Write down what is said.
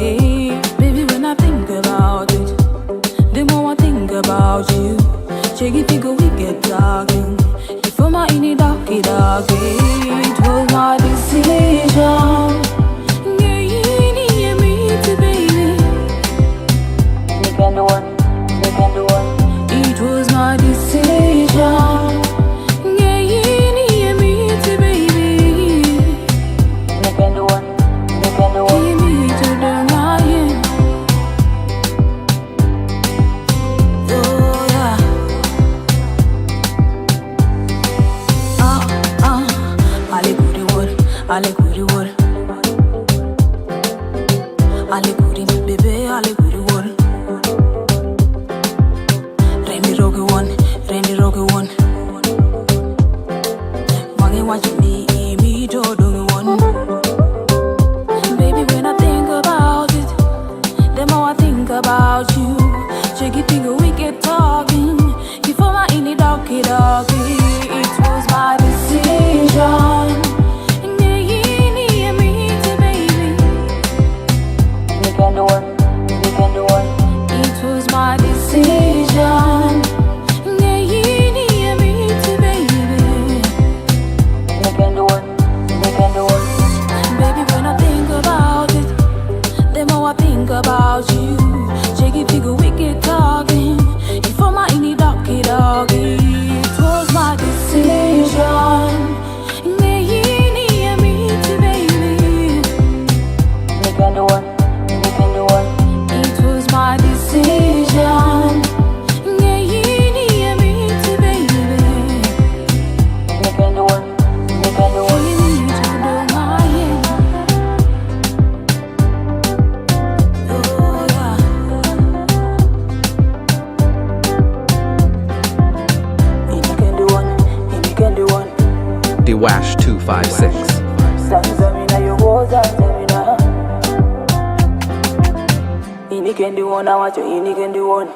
Baby, when I think about it, the more I think about you. Check it, figure we get talking. Before my in it, it was my decision. Yeah, you me to baby. You can do one, you can do one. It was my decision. Yeah, you me to baby. You can do one, you can do one. Give me to the lion. Oh yeah. Ale kuri word, ale kuri word. Ale kuri baby, ale kuri word. Rendi roge one, rendi roge one. Wangi wachi me do one. Baby, when I think about it, the more I think about you. Check it, figure we get talking. Before my in it, it was my decision. Yeah, you me to baby. You can do one, you can do one. It was my decision. Yeah, you me to baby. You can do one, you can do one. Baby, when I think about it, the more I think about you. Check it, figure we get talking. Before my in it, it was my decision. Yeah, you me to baby. You can do one, you can do one. It was my decision. Yeah, you me to baby. You can do one, you can do one. You need to do my oh yeah. You can do one, you can do one. Dwash 256. Zanzamina yo zanzamina. Ini can do one, I want you. Ini can do one.